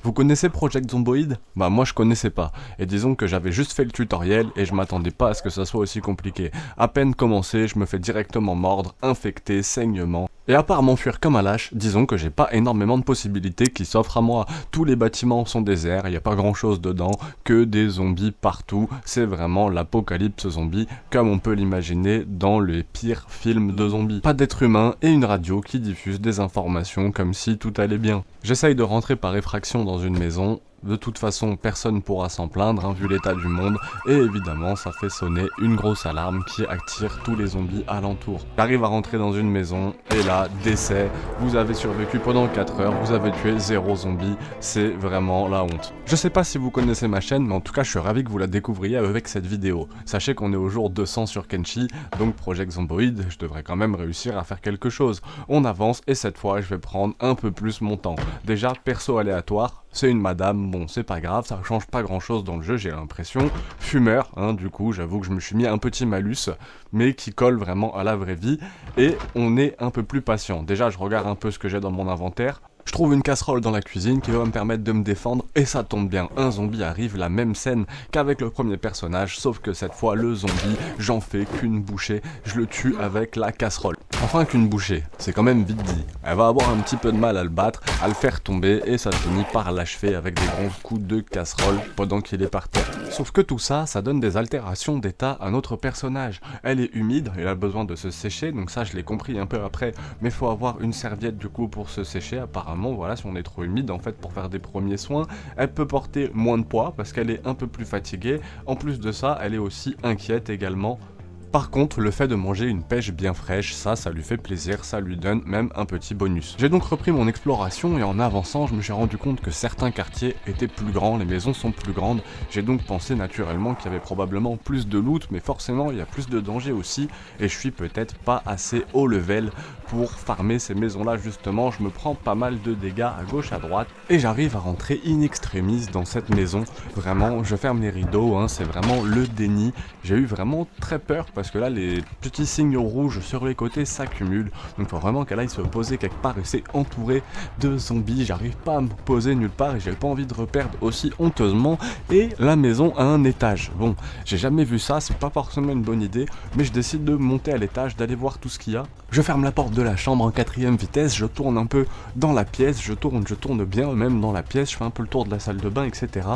Vous connaissez Project Zomboid? Bah moi je connaissais pas, et disons que j'avais juste fait le tutoriel et je m'attendais pas à ce que ça soit aussi compliqué. À peine commencé, je me fais directement mordre, infecté, saignement. Et à part m'enfuir comme un lâche, disons que j'ai pas énormément de possibilités qui s'offrent à moi. Tous les bâtiments sont déserts, il y a pas grand chose dedans, que des zombies partout. C'est vraiment l'apocalypse zombie comme on peut l'imaginer dans les pires films de zombies. Pas d'être humain et une radio qui diffuse des informations comme si tout allait bien. J'essaye de rentrer par effraction dans une maison. De toute façon, personne pourra s'en plaindre, vu l'état du monde, et évidemment, ça fait sonner une grosse alarme qui attire tous les zombies alentour. J'arrive à rentrer dans une maison, et là, décès, vous avez survécu pendant 4 heures, vous avez tué 0 zombies, c'est vraiment la honte. Je sais pas si vous connaissez ma chaîne, mais en tout cas, je suis ravi que vous la découvriez avec cette vidéo. Sachez qu'on est au jour 200 sur Kenshi, donc Project Zomboid, je devrais quand même réussir à faire quelque chose. On avance, et cette fois, je vais prendre un peu plus mon temps. Déjà, perso aléatoire, c'est une madame, bon c'est pas grave, ça change pas grand chose dans le jeu j'ai l'impression. Fumeur, du coup j'avoue que je me suis mis un petit malus, mais qui colle vraiment à la vraie vie, et on est un peu plus patient. Déjà je regarde un peu ce que j'ai dans mon inventaire. Je trouve une casserole dans la cuisine qui va me permettre de me défendre, et ça tombe bien, un zombie arrive, la même scène qu'avec le premier personnage, sauf que cette fois le zombie, j'en fais qu'une bouchée, je le tue avec la casserole. Enfin qu'une bouchée, c'est quand même vite dit. Elle va avoir un petit peu de mal à le battre, à le faire tomber, et ça finit par l'achever avec des grands coups de casserole pendant qu'il est par terre. Sauf que tout ça, ça donne des altérations d'état à notre personnage. Elle est humide, elle a besoin de se sécher, donc ça je l'ai compris un peu après, mais faut avoir une serviette du coup pour se sécher apparemment. Voilà, si on est trop humide en fait pour faire des premiers soins, elle peut porter moins de poids parce qu'elle est un peu plus fatiguée. En plus de ça, elle est aussi inquiète également. Par contre, le fait de manger une pêche bien fraîche, ça lui fait plaisir, ça lui donne même un petit bonus. J'ai donc repris mon exploration et en avançant, je me suis rendu compte que certains quartiers étaient plus grands, les maisons sont plus grandes. J'ai donc pensé naturellement qu'il y avait probablement plus de loot, mais forcément il y a plus de danger aussi, et je suis peut-être pas assez haut level pour farmer ces maisons-là justement. Je me prends pas mal de dégâts à gauche, à droite, et j'arrive à rentrer in extremis dans cette maison. Vraiment, je ferme les rideaux, c'est vraiment le déni. J'ai eu vraiment très peur parce que là les petits signes rouges sur les côtés s'accumulent, donc faut vraiment qu'elle aille se poser quelque part, et c'est entouré de zombies, j'arrive pas à me poser nulle part et j'ai pas envie de reperdre aussi honteusement. Et la maison a un étage, bon j'ai jamais vu ça, c'est pas forcément une bonne idée, mais je décide de monter à l'étage, d'aller voir tout ce qu'il y a. Je ferme la porte de la chambre en 4ème vitesse, je tourne un peu dans la pièce, je tourne bien même dans la pièce, je fais un peu le tour de la salle de bain, etc.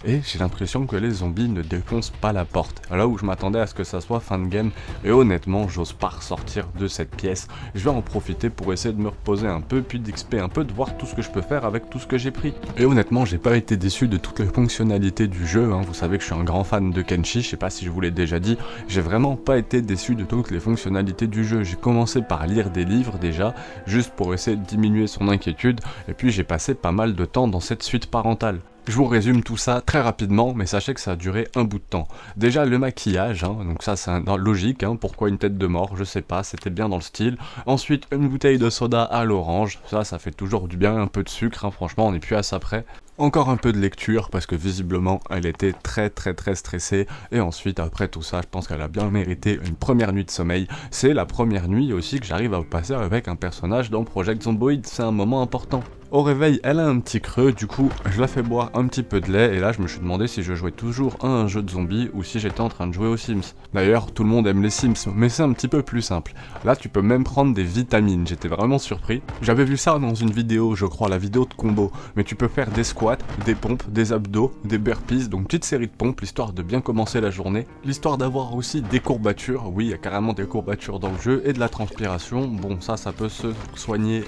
Et j'ai l'impression que les zombies ne défoncent pas la porte, là où je m'attendais à ce que ça soit fin de game. Et honnêtement, j'ose pas ressortir de cette pièce. Je vais en profiter pour essayer de me reposer un peu, puis d'XP un peu, de voir tout ce que je peux faire avec tout ce que j'ai pris. Et honnêtement, j'ai pas été déçu de toutes les fonctionnalités du jeu. Vous savez que je suis un grand fan de Kenshi, je sais pas si je vous l'ai déjà dit. J'ai vraiment pas été déçu de toutes les fonctionnalités du jeu. J'ai commencé par lire des livres déjà, juste pour essayer de diminuer son inquiétude. Et puis j'ai passé pas mal de temps dans cette suite parentale. Je vous résume tout ça très rapidement, mais sachez que ça a duré un bout de temps. Déjà le maquillage, donc ça c'est logique, pourquoi une tête de mort, je sais pas, c'était bien dans le style. Ensuite une bouteille de soda à l'orange, ça fait toujours du bien, un peu de sucre, franchement on n'est plus à ça près. Encore un peu de lecture parce que visiblement elle était très stressée, et ensuite après tout ça je pense qu'elle a bien mérité une première nuit de sommeil. C'est la première nuit aussi que j'arrive à passer avec un personnage dans Project Zomboid, c'est un moment important. Au réveil, elle a un petit creux, du coup je la fais boire un petit peu de lait, et là je me suis demandé si je jouais toujours à un jeu de zombies ou si j'étais en train de jouer aux Sims. D'ailleurs tout le monde aime les Sims, mais c'est un petit peu plus simple. Là tu peux même prendre des vitamines, j'étais vraiment surpris. J'avais vu ça dans une vidéo, je crois, la vidéo de combo, mais tu peux faire des squats, des pompes, des abdos, des burpees, donc petite série de pompes, l'histoire de bien commencer la journée. L'histoire d'avoir aussi des courbatures, oui il y a carrément des courbatures dans le jeu, et de la transpiration, bon ça peut se soigner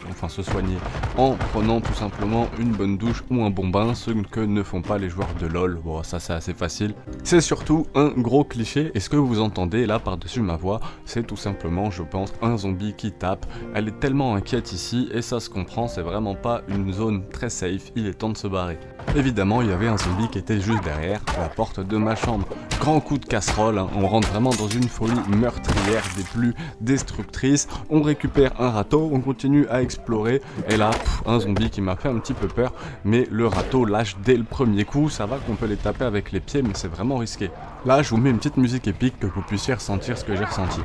en prenant tout simplement une bonne douche ou un bon bain, ce que ne font pas les joueurs de LoL. Bon ça c'est assez facile. C'est surtout un gros cliché, et ce que vous entendez là par-dessus ma voix, c'est tout simplement je pense un zombie qui tape. Elle est tellement inquiète ici, et ça se comprend, c'est vraiment pas une zone très safe, il est temps de se barrer. Évidemment il y avait un zombie qui était juste derrière la porte de ma chambre. Grand coup de casserole, on rentre vraiment dans une folie meurtrière des plus destructrices. On récupère un râteau, on continue à explorer, et là un zombie qui m'a fait un petit peu peur, mais le râteau lâche dès le premier coup. Ça va qu'on peut les taper avec les pieds, mais c'est vraiment risqué. Là je vous mets une petite musique épique que vous puissiez ressentir ce que j'ai ressenti.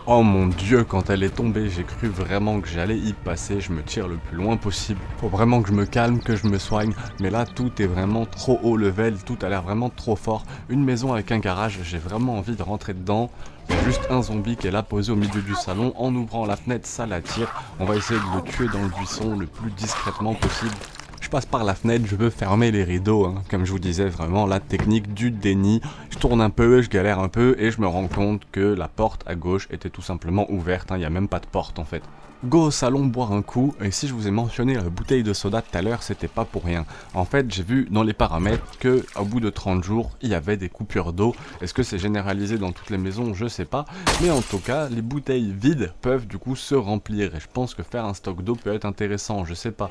Oh mon dieu, quand elle est tombée, j'ai cru vraiment que j'allais y passer, je me tire le plus loin possible. Faut vraiment que je me calme, que je me soigne, mais là tout est vraiment trop haut level, tout a l'air vraiment trop fort. Une maison avec un garage, j'ai vraiment envie de rentrer dedans. Il y a juste un zombie qui est là posé au milieu du salon, en ouvrant la fenêtre, ça l'attire. On va essayer de le tuer dans le buisson le plus discrètement possible. Je passe par la fenêtre, je veux fermer les rideaux, hein. Comme je vous disais, vraiment la technique du déni. Je tourne un peu, je galère un peu et je me rends compte que la porte à gauche était tout simplement ouverte, hein. Il n'y a même pas de porte en fait. Go au salon boire un coup, et si je vous ai mentionné la bouteille de soda tout à l'heure, c'était pas pour rien. En fait, j'ai vu dans les paramètres que au bout de 30 jours, il y avait des coupures d'eau. Est-ce que c'est généralisé dans toutes les maisons? Je sais pas. Mais en tout cas, les bouteilles vides peuvent du coup se remplir, et je pense que faire un stock d'eau peut être intéressant, je sais pas.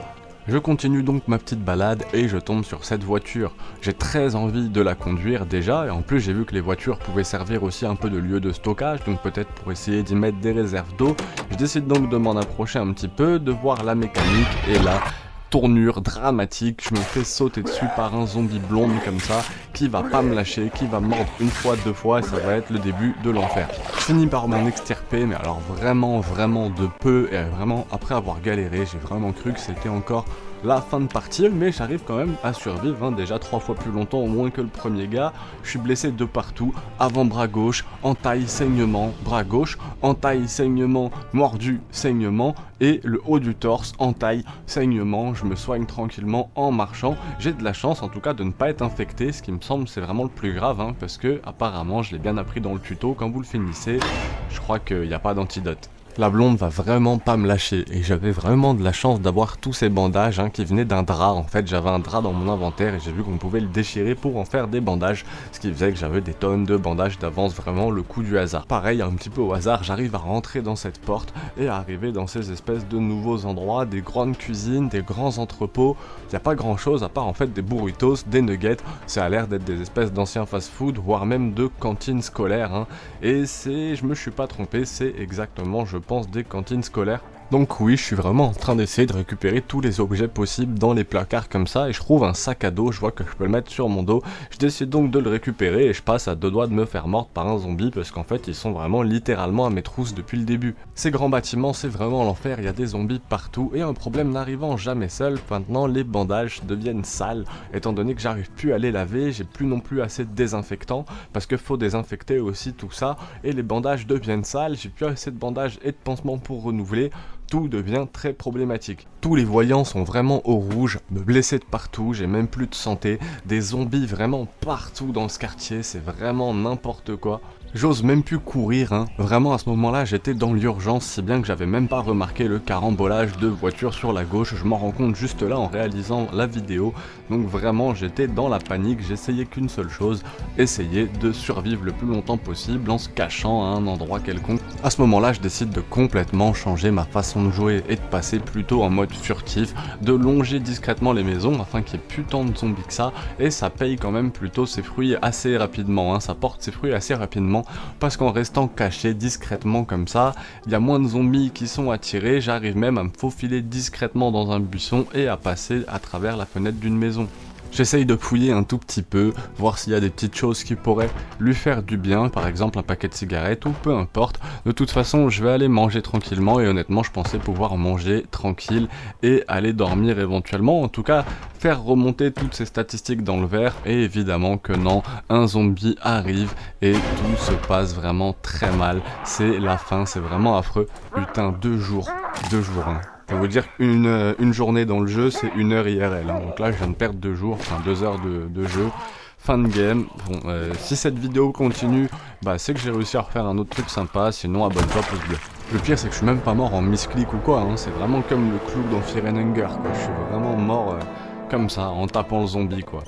Je continue donc ma petite balade et je tombe sur cette voiture. J'ai très envie de la conduire déjà, et en plus j'ai vu que les voitures pouvaient servir aussi un peu de lieu de stockage, donc peut-être pour essayer d'y mettre des réserves d'eau. Je décide donc de m'en approcher un petit peu, de voir la mécanique, et là, tournure dramatique, je me fais sauter dessus par un zombie blonde comme ça, qui va pas me lâcher, qui va mordre une fois, deux fois, et ça va être le début de l'enfer. Je finis par m'en extirper, mais alors vraiment de peu, et vraiment après avoir galéré, j'ai vraiment cru que c'était encore la fin de partie, mais j'arrive quand même à survivre, hein, déjà 3 fois plus longtemps au moins que le premier gars. Je suis blessé de partout, avant-bras gauche, entaille, saignement, bras gauche, entaille, saignement, mordu, saignement, et le haut du torse, entaille, saignement. Je me soigne tranquillement en marchant. J'ai de la chance en tout cas de ne pas être infecté, ce qui me semble c'est vraiment le plus grave, hein, parce que apparemment je l'ai bien appris dans le tuto, quand vous le finissez, je crois qu'il n'y a pas d'antidote. La blonde va vraiment pas me lâcher, et j'avais vraiment de la chance d'avoir tous ces bandages, hein, qui venaient d'un drap. En fait, j'avais un drap dans mon inventaire et j'ai vu qu'on pouvait le déchirer pour en faire des bandages, ce qui faisait que j'avais des tonnes de bandages d'avance, vraiment le coup du hasard. Pareil, un petit peu au hasard, j'arrive à rentrer dans cette porte et à arriver dans ces espèces de nouveaux endroits, des grandes cuisines, des grands entrepôts. Il n'y a pas grand chose à part en fait des burritos, des nuggets, ça a l'air d'être des espèces d'anciens fast-food, voire même de cantines scolaires, hein. Et je me suis pas trompé, c'est exactement, je pense, des cantines scolaires. Donc oui, je suis vraiment en train d'essayer de récupérer tous les objets possibles dans les placards comme ça, et je trouve un sac à dos, je vois que je peux le mettre sur mon dos. Je décide donc de le récupérer et je passe à 2 doigts de me faire mordre par un zombie, parce qu'en fait ils sont vraiment littéralement à mes trousses depuis le début. Ces grands bâtiments, c'est vraiment l'enfer, il y a des zombies partout, et un problème n'arrivant jamais seul, maintenant les bandages deviennent sales, étant donné que j'arrive plus à les laver, j'ai plus non plus assez de désinfectant, parce que faut désinfecter aussi tout ça, et les bandages deviennent sales, j'ai plus assez de bandages et de pansements pour renouveler. Tout devient très problématique. Tous les voyants sont vraiment au rouge, me blesser de partout, j'ai même plus de santé, des zombies vraiment partout dans ce quartier, c'est vraiment n'importe quoi. J'ose même plus courir, hein. Vraiment à ce moment-là j'étais dans l'urgence, si bien que j'avais même pas remarqué le carambolage de voitures sur la gauche, je m'en rends compte juste là en réalisant la vidéo, donc vraiment j'étais dans la panique, j'essayais qu'une seule chose, essayer de survivre le plus longtemps possible en se cachant à un endroit quelconque. À ce moment-là je décide de complètement changer ma façon de jouer et de passer plutôt en mode furtif, de longer discrètement les maisons afin qu'il n'y ait plus tant de zombies que ça, et ça paye quand même plutôt ses fruits assez rapidement, hein. Ça porte ses fruits assez rapidement, parce qu'en restant caché discrètement comme ça, il y a moins de zombies qui sont attirés, j'arrive même à me faufiler discrètement dans un buisson et à passer à travers la fenêtre d'une maison. J'essaye de fouiller un tout petit peu, voir s'il y a des petites choses qui pourraient lui faire du bien, par exemple un paquet de cigarettes ou peu importe. De toute façon, je vais aller manger tranquillement et honnêtement, je pensais pouvoir manger tranquille et aller dormir éventuellement. En tout cas, faire remonter toutes ces statistiques dans le verre, et évidemment que non, un zombie arrive et tout se passe vraiment très mal. C'est la fin, c'est vraiment affreux. Putain, 2 jours, hein. Ça veut dire qu'une journée dans le jeu, c'est 1 heure IRL, hein. Donc là, je viens de perdre 2 jours, enfin 2 heures de jeu. Fin de game. Bon, si cette vidéo continue, bah c'est que j'ai réussi à refaire un autre truc sympa, sinon abonne-toi, pouce bleu. Le pire, c'est que je suis même pas mort en misclick ou quoi, hein. C'est vraiment comme le clou dans Fear and Hunger, quoi. Je suis vraiment mort comme ça, en tapant le zombie, quoi.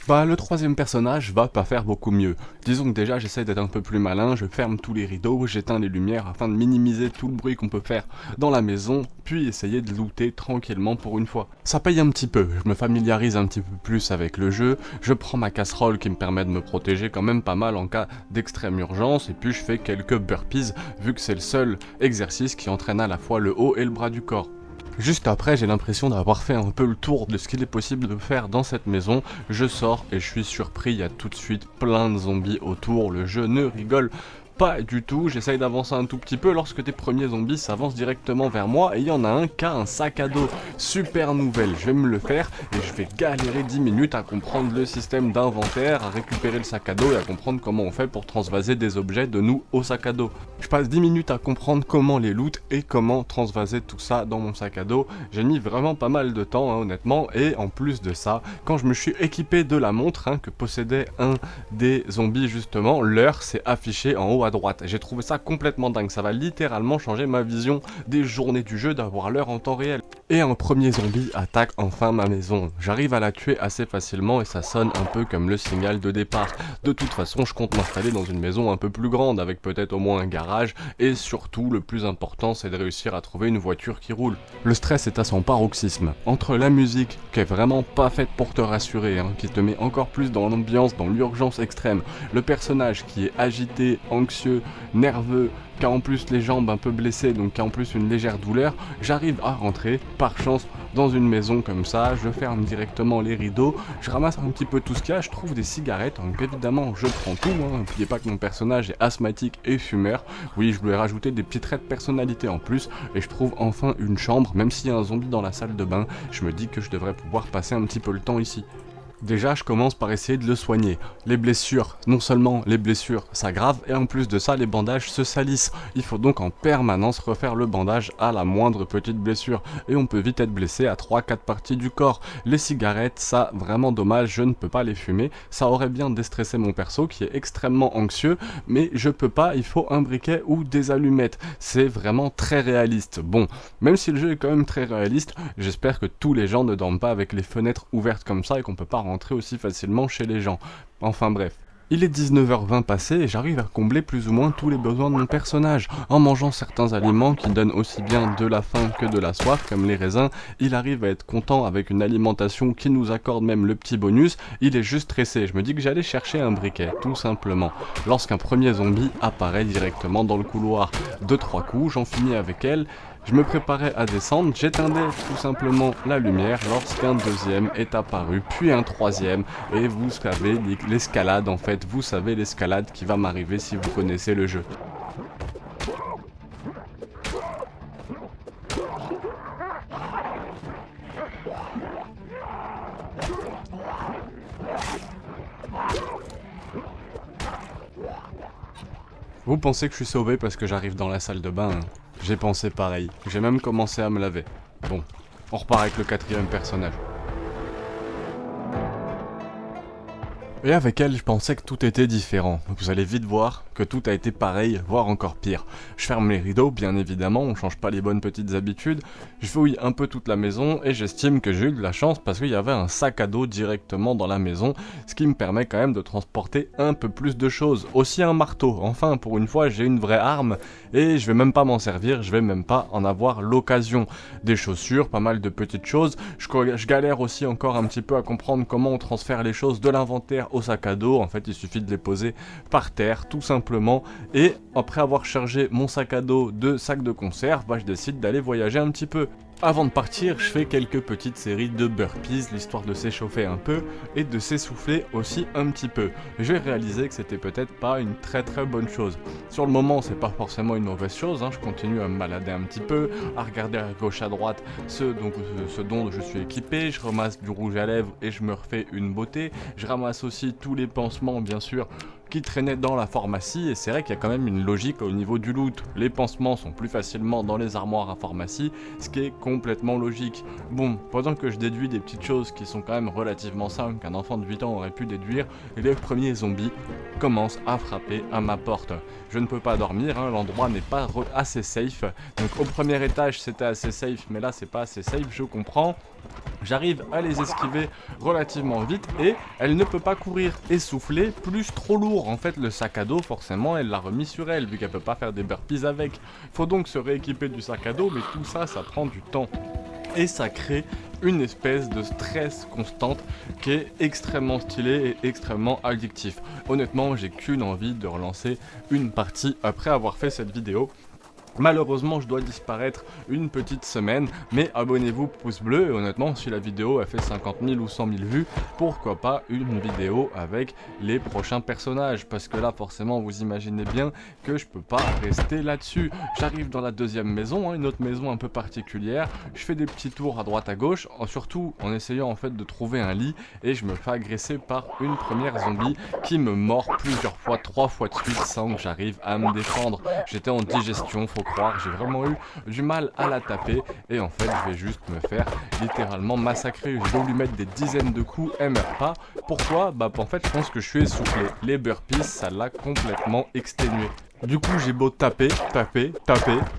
Bah, le troisième personnage va pas faire beaucoup mieux. Disons que déjà j'essaie d'être un peu plus malin, je ferme tous les rideaux, j'éteins les lumières afin de minimiser tout le bruit qu'on peut faire dans la maison, puis essayer de looter tranquillement pour une fois. Ça paye un petit peu, je me familiarise un petit peu plus avec le jeu, je prends ma casserole qui me permet de me protéger quand même pas mal en cas d'extrême urgence, et puis je fais quelques burpees vu que c'est le seul exercice qui entraîne à la fois le haut et le bas du corps. Juste après, j'ai l'impression d'avoir fait un peu le tour de ce qu'il est possible de faire dans cette maison. Je sors et je suis surpris, il y a tout de suite plein de zombies autour, le jeu ne rigole Pas du tout, j'essaye d'avancer un tout petit peu lorsque tes premiers zombies s'avancent directement vers moi et il y en a un qui a un sac à dos. Super nouvelle, je vais me le faire et je vais galérer 10 minutes à comprendre le système d'inventaire, à récupérer le sac à dos et à comprendre comment on fait pour transvaser des objets de nous au sac à dos. Je passe 10 minutes à comprendre comment les loot et comment transvaser tout ça dans mon sac à dos. J'ai mis vraiment pas mal de temps honnêtement, et en plus de ça, quand je me suis équipé de la montre que possédait un des zombies justement, l'heure s'est affichée en haut à droite. J'ai trouvé ça complètement dingue, ça va littéralement changer ma vision des journées du jeu d'avoir l'heure en temps réel. Et un premier zombie attaque enfin ma maison. J'arrive à la tuer assez facilement et ça sonne un peu comme le signal de départ. De toute façon, je compte m'installer dans une maison un peu plus grande avec peut-être au moins un garage et surtout le plus important c'est de réussir à trouver une voiture qui roule. Le stress est à son paroxysme. Entre la musique qui est vraiment pas faite pour te rassurer, qui te met encore plus dans l'ambiance, dans l'urgence extrême, le personnage qui est agité, anxieux, nerveux, qui a en plus les jambes un peu blessées, donc qui a en plus une légère douleur, j'arrive à rentrer, par chance, dans une maison comme ça, je ferme directement les rideaux, je ramasse un petit peu tout ce qu'il y a, je trouve des cigarettes, donc évidemment je prends tout, n'oubliez pas que mon personnage est asthmatique et fumeur, oui je lui ai rajouté des petits traits de personnalité en plus, et je trouve enfin une chambre, même s'il y a un zombie dans la salle de bain, je me dis que je devrais pouvoir passer un petit peu le temps ici. Déjà, je commence par essayer de le soigner. Les blessures, non seulement les blessures s'aggravent, et en plus de ça, les bandages se salissent. Il faut donc en permanence refaire le bandage à la moindre petite blessure. Et on peut vite être blessé à 3-4 parties du corps. Les cigarettes, ça, vraiment dommage, je ne peux pas les fumer. Ça aurait bien déstressé mon perso, qui est extrêmement anxieux, mais je peux pas, il faut un briquet ou des allumettes. C'est vraiment très réaliste. Bon, même si le jeu est quand même très réaliste, j'espère que tous les gens ne dorment pas avec les fenêtres ouvertes comme ça et qu'on peut pas rentrer aussi facilement chez les gens. Enfin bref. Il est 19h20 passé et j'arrive à combler plus ou moins tous les besoins de mon personnage. En mangeant certains aliments qui donnent aussi bien de la faim que de la soif, comme les raisins, il arrive à être content avec une alimentation qui nous accorde même le petit bonus. Il est juste stressé. Je me dis que j'allais chercher un briquet, tout simplement. Lorsqu'un premier zombie apparaît directement dans le couloir. 2-3 coups, j'en finis avec elle. Je me préparais à descendre, j'éteindais tout simplement la lumière lorsqu'un deuxième est apparu, puis un troisième, et vous savez l'escalade en fait, vous savez l'escalade qui va m'arriver si vous connaissez le jeu. Vous pensez que je suis sauvé parce que j'arrive dans la salle de bain, J'ai pensé pareil, j'ai même commencé à me laver. Bon, on repart avec le quatrième personnage. Et avec elle, je pensais que tout était différent. Vous allez vite voir que tout a été pareil, voire encore pire. Je ferme les rideaux, bien évidemment, on change pas les bonnes petites habitudes. Je fouille un peu toute la maison et j'estime que j'ai eu de la chance parce qu'il y avait un sac à dos directement dans la maison, ce qui me permet quand même de transporter un peu plus de choses. Aussi un marteau. Enfin, pour une fois, j'ai une vraie arme et je vais même pas m'en servir, je vais même pas en avoir l'occasion. Des chaussures, pas mal de petites choses. Je galère aussi encore un petit peu à comprendre comment on transfère les choses de l'inventaire au sac à dos. En fait, il suffit de les poser par terre, tout simplement. Et après avoir chargé mon sac à dos de sacs de conserve, je décide d'aller voyager un petit peu. Avant de partir, je fais quelques petites séries de burpees, l'histoire de s'échauffer un peu et de s'essouffler aussi un petit peu. J'ai réalisé que c'était peut-être pas une très bonne chose. Sur le moment, c'est pas forcément une mauvaise chose, je continue à me balader un petit peu, à regarder à gauche à droite ce dont je suis équipé, je ramasse du rouge à lèvres et je me refais une beauté, je ramasse aussi tous les pansements bien sûr qui traînaient dans la pharmacie, et c'est vrai qu'il y a quand même une logique au niveau du loot. Les pansements sont plus facilement dans les armoires à pharmacie, ce qui est complètement logique. Bon, pendant que je déduis des petites choses qui sont quand même relativement simples qu'un enfant de 8 ans aurait pu déduire, les premiers zombies commencent à frapper à ma porte. Je ne peux pas dormir, l'endroit n'est pas assez safe, donc au premier étage c'était assez safe, mais là c'est pas assez safe, je comprends. J'arrive à les esquiver relativement vite et elle ne peut pas courir essoufflée, plus trop lourd. En fait, le sac à dos, forcément, elle l'a remis sur elle, vu qu'elle peut pas faire des burpees avec. Faut donc se rééquiper du sac à dos, mais tout ça, ça prend du temps. Et ça crée une espèce de stress constante qui est extrêmement stylé et extrêmement addictif. Honnêtement, j'ai qu'une envie de relancer une partie après avoir fait cette vidéo. Malheureusement, je dois disparaître une petite semaine, mais abonnez-vous, pouce bleu, et honnêtement, si la vidéo a fait 50 000 ou 100 000 vues, pourquoi pas une vidéo avec les prochains personnages, parce que là, forcément, vous imaginez bien que je peux pas rester là-dessus. J'arrive dans la deuxième maison, une autre maison un peu particulière, je fais des petits tours à droite à gauche, surtout en essayant en fait de trouver un lit, et je me fais agresser par une première zombie qui me mord plusieurs fois, 3 fois de suite, sans que j'arrive à me défendre. J'étais en digestion, faut croire, j'ai vraiment eu du mal à la taper et en fait je vais juste me faire littéralement massacrer. Je dois lui mettre des dizaines de coups, elle meurt pas. Pourquoi? Bah en fait je pense que je suis essoufflé. Les burpees ça l'a complètement exténué. Du coup j'ai beau taper,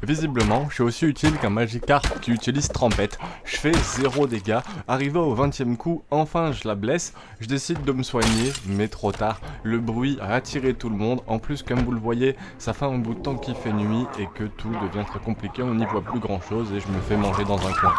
visiblement je suis aussi utile qu'un Magikarp qui utilise Trempette. Je fais 0 dégâts, arrivé au 20e coup, enfin je la blesse, je décide de me soigner, mais trop tard, le bruit a attiré tout le monde, en plus comme vous le voyez, ça fait un bout de temps qu'il fait nuit et que tout devient très compliqué, on n'y voit plus grand chose et je me fais manger dans un coin.